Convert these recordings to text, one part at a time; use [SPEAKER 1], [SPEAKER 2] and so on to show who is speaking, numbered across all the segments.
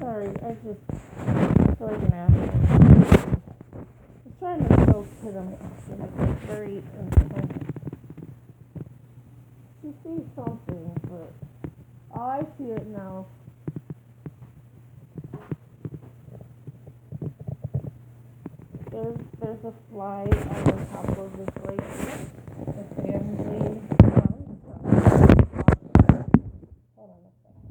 [SPEAKER 1] Sorry, I just feel like an asshole. I'm trying to show to them like very intense. She sees something, but oh, I see it now. There's a fly on top of this like a family. Hold on a second.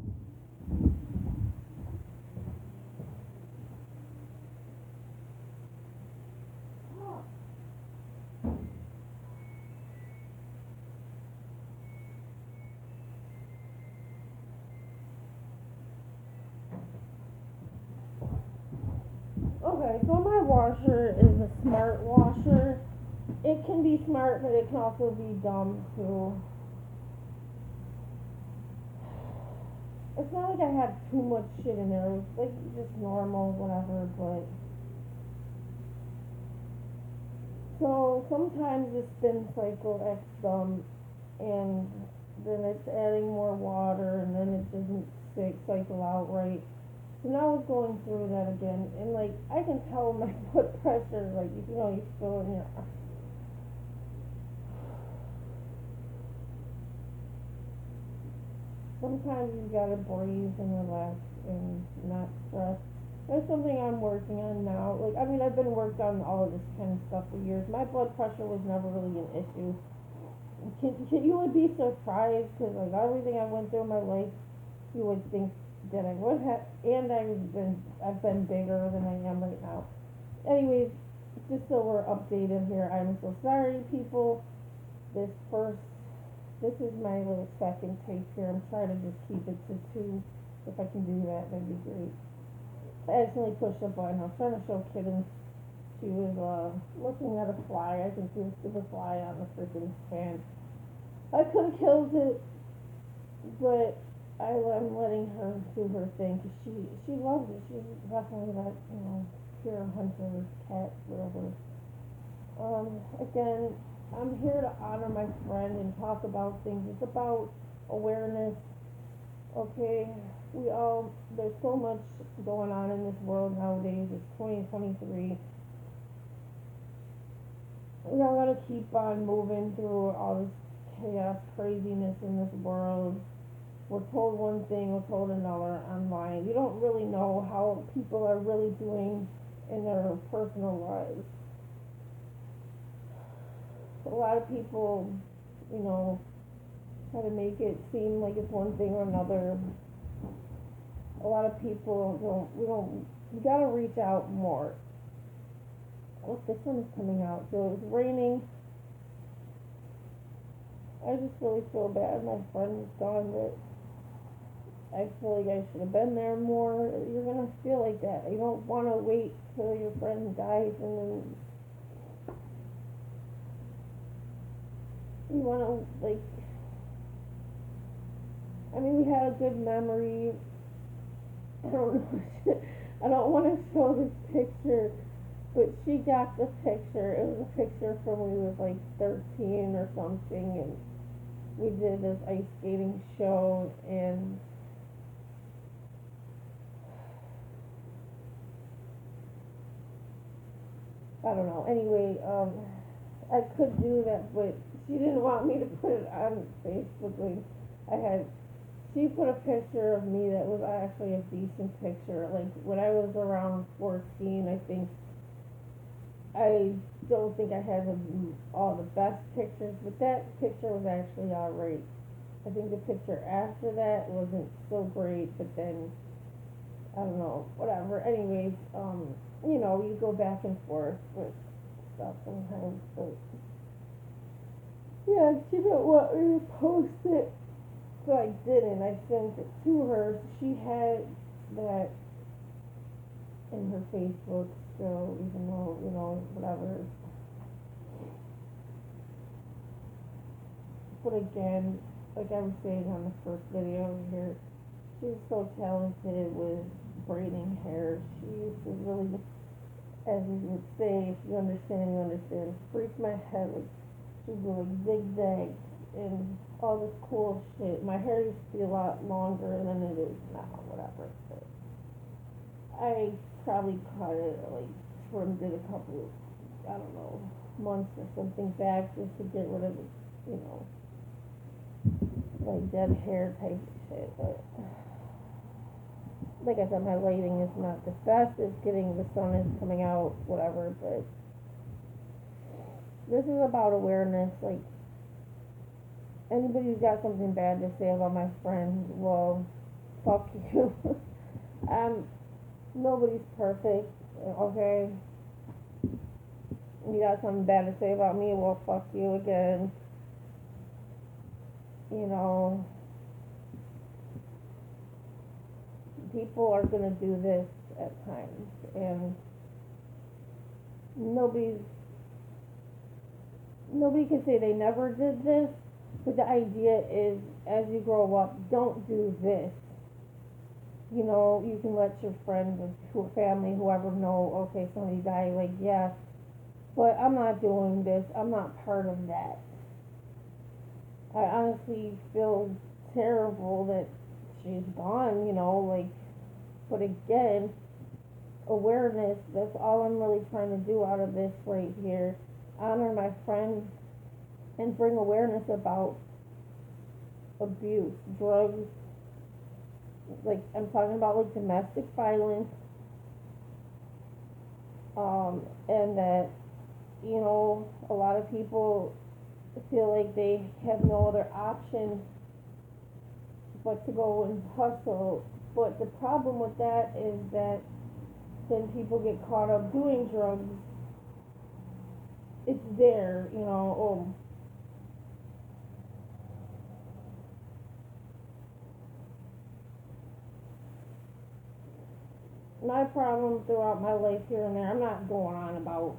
[SPEAKER 1] Okay, so my washer is a smart washer. It can be smart, but it can also be dumb too. It's not like I have too much shit in there. It's like just normal, whatever, but so sometimes the spin cycle acts dumb and then it's adding more water and then it doesn't cycle out right. So now it's going through that again and like I can tell my blood pressure, like you feel it in your sometimes you gotta breathe and relax and not stress. That's something I'm working on now. Like, I mean, I've been working on all of this kind of stuff for years. My blood pressure was never really an issue. You would be surprised because, like, everything I went through in my life, you would think that I would have, and I've been bigger than I am right now. Anyways, just so we're updated here, I'm so sorry, people. This first This is my little second take here. I'm trying to just keep it to two. If I can do that, that'd be great. I accidentally pushed a button. I was trying to show Kitten. She was looking at a fly. I think she was super fly on the freaking fan. I could have killed it, but I'm letting her do her thing because she loves it. She's definitely that pure hunter cat, whatever. Again, I'm here to honor my friend and talk about things. It's about awareness. Okay, there's so much going on in this world nowadays. It's 2023. We all gotta keep on moving through all this chaos, craziness in this world. We're told one thing, we're told another online. You don't really know how people are really doing in their personal lives. A lot of people, try to make it seem like it's one thing or another. A lot of people we gotta reach out more. Look, the sun is coming out, so it's raining. I just really feel bad. My friend is gone, but I feel like I should have been there more. You're gonna feel like that. You don't wanna wait till your friend dies and then you wanna I mean, we had a good memory. I don't know. I don't want to show this picture, but she got the picture. It was a picture from when we was like 13 or something, and we did this ice skating show, and I don't know. Anyway, I could do that, but she didn't want me to put it on Facebook. Like, I had she put a picture of me that was actually a decent picture. Like when I was around 14, I don't think I had all the best pictures, but that picture was actually alright. I think the picture after that wasn't so great, but then I don't know, whatever. Anyways, you go back and forth with stuff sometimes, but yeah, she didn't want me to post it. So I didn't. I sent it to her. She had that in her Facebook still, even though, whatever. But again, like I was saying on the first video here, she's so talented with braiding hair. She used to really, as you would say, if you understand, freak my head. Like, she'd do like zigzags and all this cool shit. My hair used to be a lot longer than it is now, whatever. But I probably cut it, like, trimmed it a couple, I don't know, months or something back just to get rid of the, you know, like dead hair type of shit. But like I said, my lighting is not the best. It's getting, the sun is coming out, whatever. But this is about awareness. Like, anybody who's got something bad to say about my friend, well, fuck you. Nobody's perfect, okay? You got something bad to say about me, well, fuck you again. You know, people are gonna do this at times, and nobody's nobody can say they never did this, but the idea is, as you grow up, don't do this. You know, you can let your friends or family, whoever, know, okay, somebody died, like, yeah, but I'm not doing this. I'm not part of that. I honestly feel terrible that she's gone, you know, like, but again, awareness, that's all I'm really trying to do out of this right here. Honor my friend and bring awareness about abuse, drugs, like, I'm talking about, like, domestic violence, and that, you know, a lot of people feel like they have no other option but to go and hustle. But the problem with that is that then people get caught up doing drugs. It's there, you know, my problem throughout my life here and there, I'm not going on about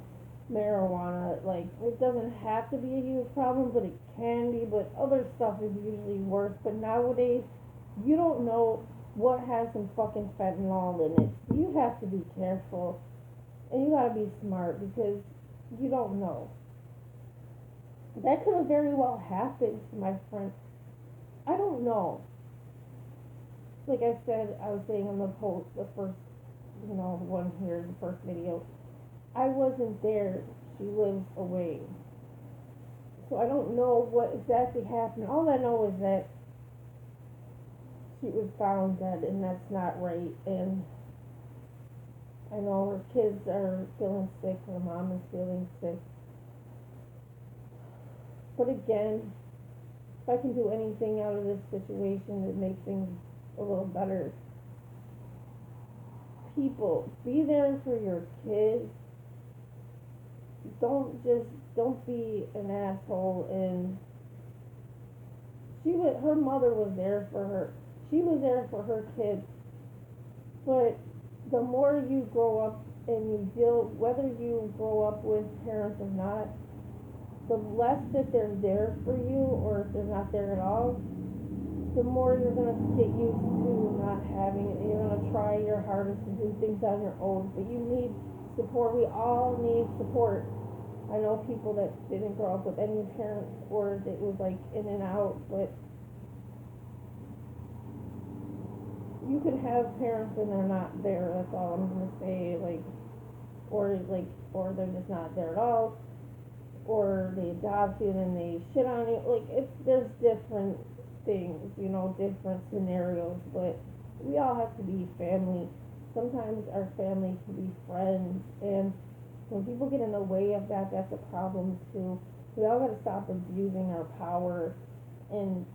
[SPEAKER 1] marijuana, like, it doesn't have to be a huge problem, but it can be, but other stuff is usually worse. But nowadays, you don't know what has some fucking fentanyl in it. You have to be careful, and you gotta be smart, because you don't know. That could have very well happened to my friend. I don't know. Like I said, I was saying on the post, the first, you know, one here, the first video, I wasn't there. She lives away. So I don't know what exactly happened. All I know is that she was found dead, and that's not right. And I know her kids are feeling sick, her mom is feeling sick. But again, if I can do anything out of this situation to make things a little better, people, be there for your kids. Don't be an asshole. And her mother was there for her. She was there for her kids. But the more you grow up and you deal, whether you grow up with parents or not, the less that they're there for you, or if they're not there at all, the more you're going to get used to not having it. You're going to try your hardest to do things on your own. But you need support. We all need support. I know people that didn't grow up with any parents, or it was like in and out, but you can have parents and they're not there. That's all I'm gonna say. Or they're just not there at all, or they adopt you and then they shit on you. Like, there's different things, you know, different scenarios. But we all have to be family. Sometimes our family can be friends, and when people get in the way of that, that's a problem too. We all gotta stop abusing our power, and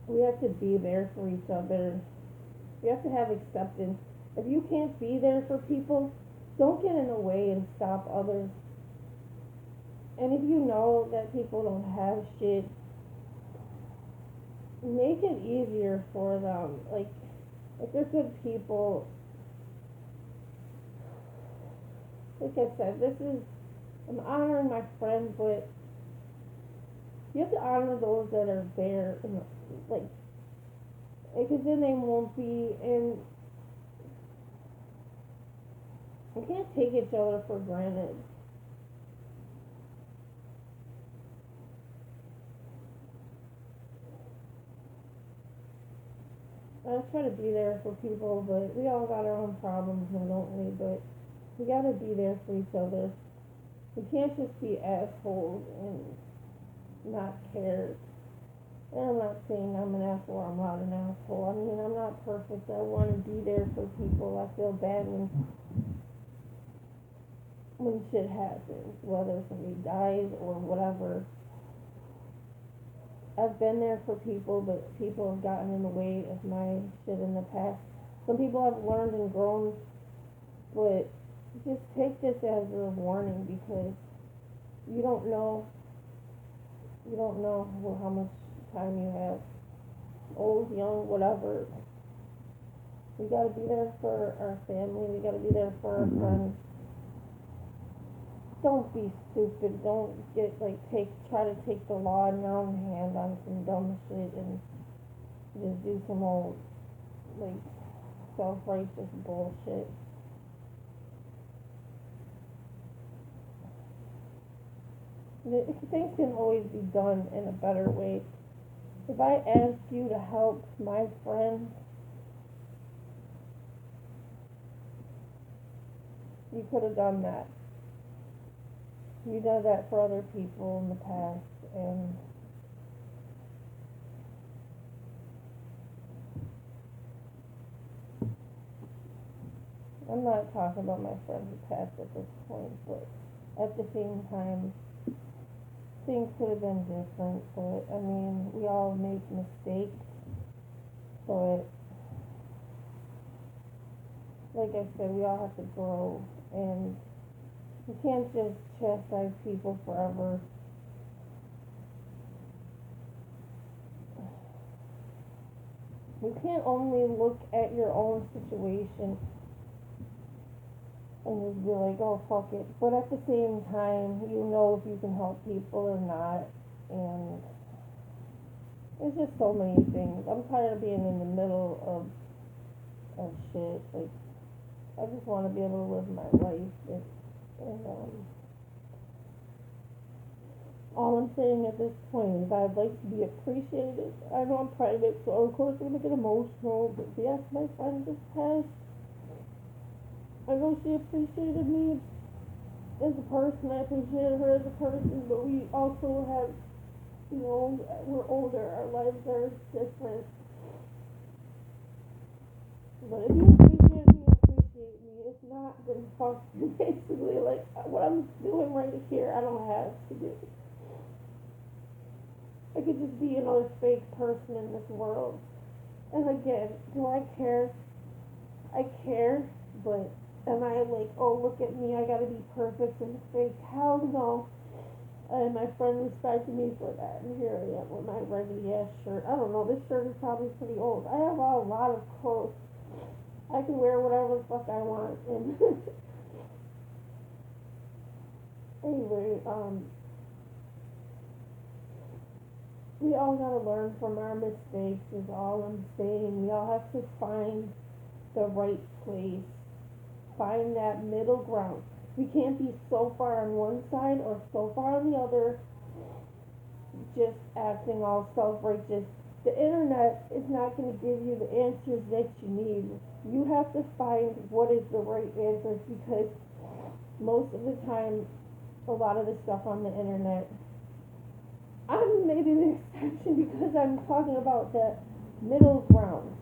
[SPEAKER 1] we have to be there for each other. We have to have acceptance. If you can't be there for people, don't get in the way and stop others. And if you know that people don't have shit, make it easier for them. Like, if they're good people, like I said, I'm honoring my friend, but you have to honor those that are there, and, like, because then they won't be, and we can't take each other for granted. I try to be there for people, but we all got our own problems, don't we? But we gotta be there for each other. We can't just be assholes and not care. And I'm not saying I'm an asshole or I'm not an asshole. I mean, I'm not perfect. I want to be there for people. I feel bad when shit happens, whether somebody dies or whatever. I've been there for people, but people have gotten in the way of my shit in the past. Some people have learned and grown, but just take this as a warning because you don't know, how much time you have, old, young, whatever. We gotta be there for our family. We gotta be there for our friends. Don't be stupid. Don't get try to take the law in your own hand on some dumb shit and just do some old like self-righteous bullshit. Things can always be done in a better way. If I ask you to help my friend, you could have done that. You did that for other people in the past, and I'm not talking about my friend who passed at this point, but at the same time, things could have been different. But I mean, we all make mistakes, but like I said, we all have to grow, and you can't just chastise people forever. You can't only look at your own situation and just be like, oh, fuck it. But at the same time, you know if you can help people or not. And it's just so many things. I'm tired of being in the middle of shit. Like, I just want to be able to live my life. And all I'm saying at this point is I'd like to be appreciated. I know I'm private, so of course I'm going to get emotional. But yes, my friend just passed. I know she appreciated me as a person. I appreciated her as a person. But we also have, we're older. Our lives are different. But if you appreciate me. If not, then fuck you. Basically, like, what I'm doing right here, I don't have to do. I could just be another fake person in this world. And again, do I care? I care, but am I like, oh, look at me, I gotta be perfect and fake? Hell no. And my friend respected me for that, and here I am with my raggedy ass shirt. I don't know, this shirt is probably pretty old. I have a lot of clothes. I can wear whatever the fuck I want. And anyway, we all gotta learn from our mistakes, is all I'm saying. We all have to find the right place. Find that middle ground. We can't be so far on one side or so far on the other, just acting all self-righteous. The internet is not going to give you the answers that you need. You have to find what is the right answers, because most of the time, a lot of the stuff on the internet, I'm maybe the exception because I'm talking about the middle ground.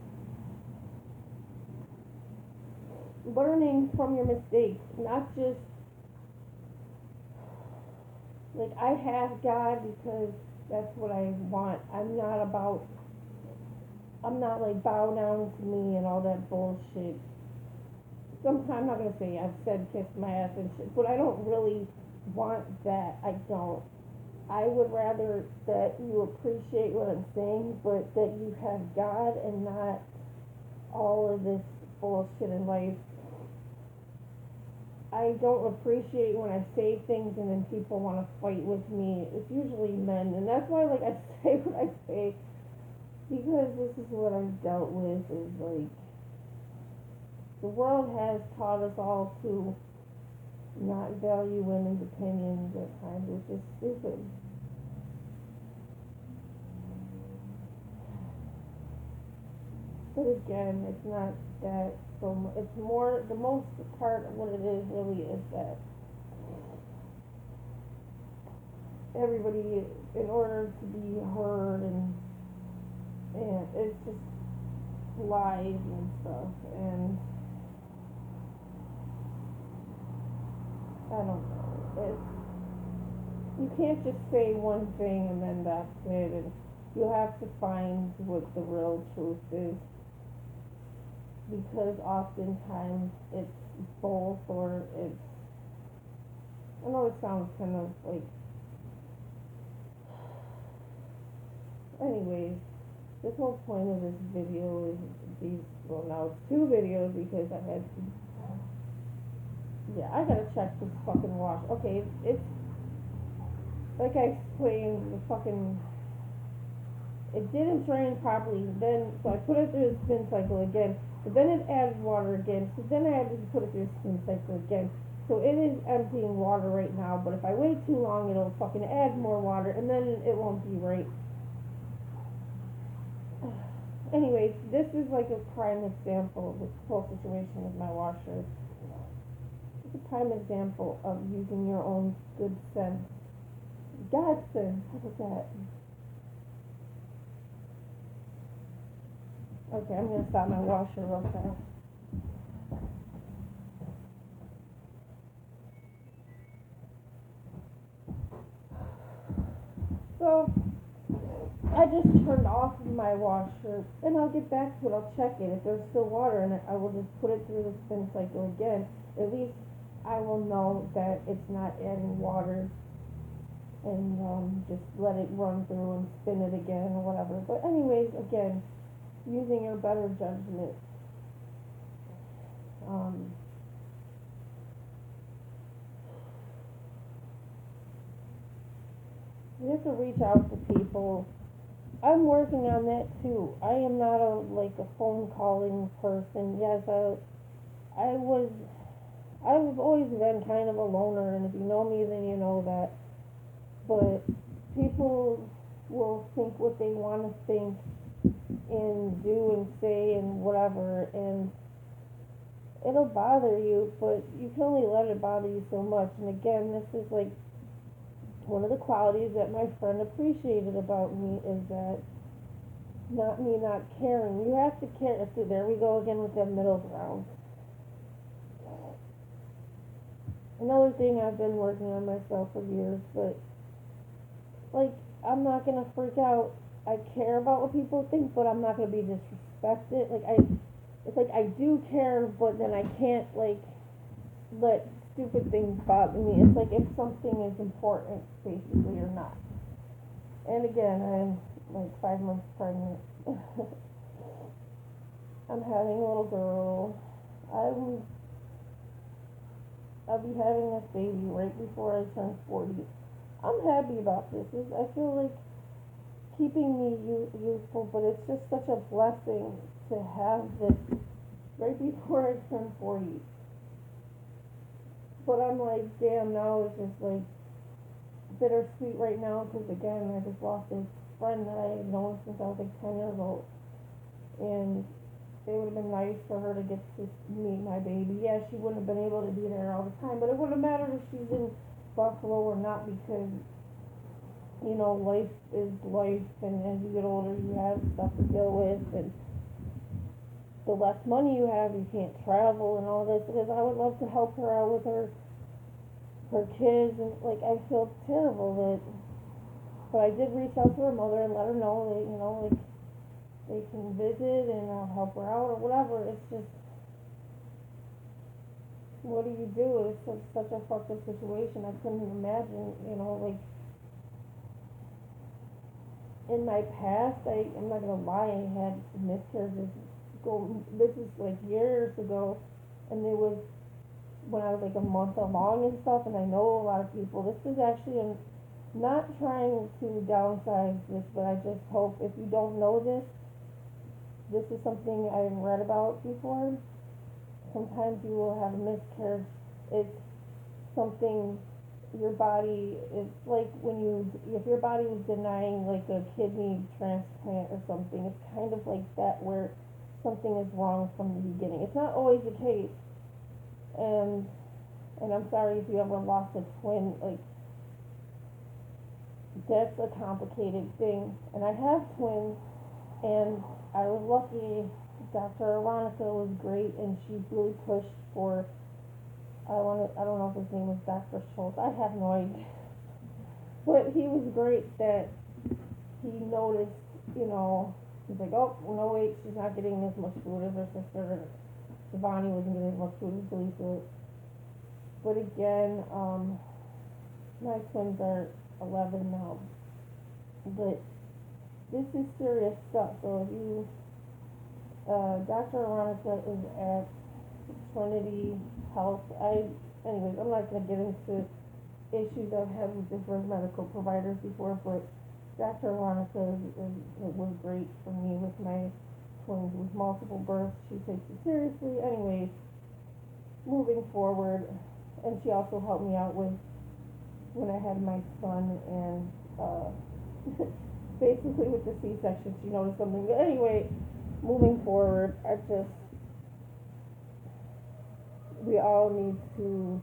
[SPEAKER 1] Learning from your mistakes, not just like I have God because that's what I want. I'm not like bow down to me and all that bullshit. Sometimes I'm not gonna say I've said kiss my ass and shit, but I don't really want that. I don't. I would rather that you appreciate what I'm saying, but that you have God and not all of this bullshit in life. I don't appreciate when I say things and then people want to fight with me. It's usually men, and that's why, like, I say what I say, because this is what I've dealt with, is, like, the world has taught us all to not value women's opinions at times, which is stupid. But again, it's not that so much. It's more, the most part of what it is really is that everybody, in order to be heard, and it's just lies and stuff, and I don't know. You can't just say one thing and then that's it, and you have to find what the real truth is, because oftentimes it's both, or it's, I know it sounds kind of like, anyways, this whole point of this video is well, now it's two videos because I had to, yeah, I gotta check this fucking wash. Okay, it's like I explained, the fucking, it didn't drain properly, then, so I put it through the spin cycle again, but then it added water again, so then I had to put it through the spin cycle again. So it is emptying water right now, but if I wait too long, it'll fucking add more water, and then it won't be right. Anyways, this is like a prime example of this whole situation with my washer. It's a prime example of using your own good sense. God sense, how about that? Okay, I'm gonna stop my washer real fast. So, I just turned off my washer, and I'll get back to it, I'll check it. If there's still water in it, I will just put it through the spin cycle again. At least I will know that it's not adding water, and just let it run through and spin it again or whatever. But anyways, again, using your better judgment. Um, you have to reach out to people. I'm working on that too. I am not a phone calling person. Yes, I've always been kind of a loner, and if you know me, then you know that. But people will think what they want to think and do and say and whatever, and it'll bother you, but you can only let it bother you so much. And again, this is like one of the qualities that my friend appreciated about me, is that not me not caring. You have to care. So there we go again with that middle ground. Another thing, I've been working on myself for years, but like, I'm not gonna freak out. I care about what people think, but I'm not gonna be disrespected. It's like I do care, but then I can't like let stupid things bother me. It's like if something is important, basically, or not. And again, I'm like 5 months pregnant. I'm having a little girl. I'll be having this baby right before I turn 40. I'm happy about this. I feel like keeping me youthful, but it's just such a blessing to have this right before I turn 40. But I'm like, damn, now it's just like bittersweet right now, because again, I just lost this friend that I had known since I was like 10 years old. And it would have been nice for her to get to meet my baby. Yeah, she wouldn't have been able to be there all the time, but it wouldn't have mattered if she's in Buffalo or not, because, you know, life is life, and as you get older, you have stuff to deal with, and the less money you have, you can't travel and all this, because I would love to help her out with her kids, and like, I feel terrible that, but I did reach out to her mother and let her know that, you know, like, they can visit and I'll help her out or whatever. It's just, what do you do? It's such a fucked up situation. I couldn't imagine, you know, like, in my past, I'm not gonna lie, I had miscarriages. This is like years ago, and it was when I was like a month along and stuff, and I know a lot of people. This is actually, I'm not trying to downsize this, but I just hope, if you don't know this, this is something I've read about before. Sometimes you will have a miscarriage. It's something your body, it's like if your body was denying like a kidney transplant or something, it's kind of like that, where something is wrong from the beginning. It's not always the case, and I'm sorry if you ever lost a twin. Like, that's a complicated thing. And I have twins, and I was lucky. Dr. Aronica was great, and she really pushed for. I don't know if his name was Dr. Schultz. I have no idea, but he was great that he noticed. You know, he's like, oh no, wait, she's not getting as much food as her sister. Bonnie wasn't getting as much food as Lisa. But again, my twins are 11 now. But this is serious stuff. So if you, Dr. Aronica is at Trinity Health. Anyways, I'm not gonna get into issues I've had with different medical providers before, but Dr. Aronica was great for me with my twins with multiple births. She takes it seriously. Anyways, moving forward, and she also helped me out with when I had my son and basically with the C-section. She noticed something. But anyway, moving forward, we all need to.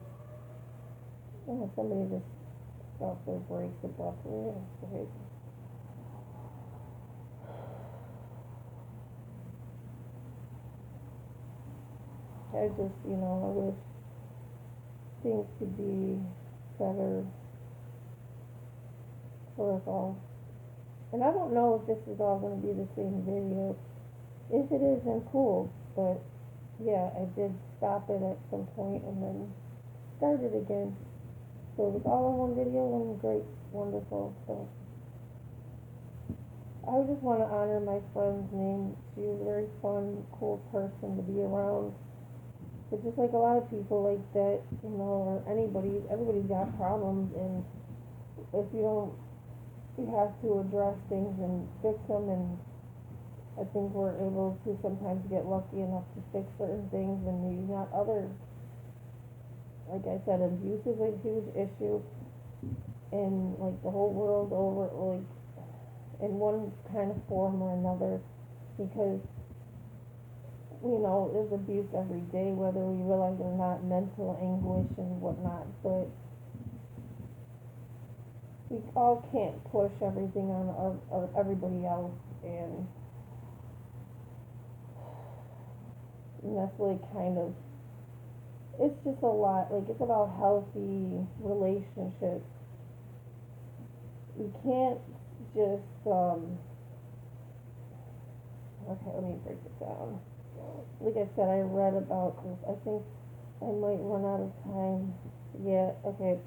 [SPEAKER 1] Oh, somebody just stopped their brakes abruptly. Okay. I just, I wish things could be better for us all. And I don't know if this is all going to be the same video. If it is, then cool. But yeah, I did stop it at some point and then start it again. So it was all in one video and great, wonderful. So I just want to honor my friend's name. She was a very fun, cool person to be around. But just like a lot of people like that, or everybody's got problems, and if you don't, you have to address things and fix them, and I think we're able to sometimes get lucky enough to fix certain things and maybe not others. Like I said, abuse is a huge issue in like the whole world over, like in one kind of form or another, because there's abuse every day, whether we realize it or not, mental anguish and whatnot, but we all can't push everything on everybody else, and that's like kind of, it's just a lot, like it's about healthy relationships. We can't just, okay, let me break it down. Like I said, I read about this. I think I might run out of time. Yeah, okay.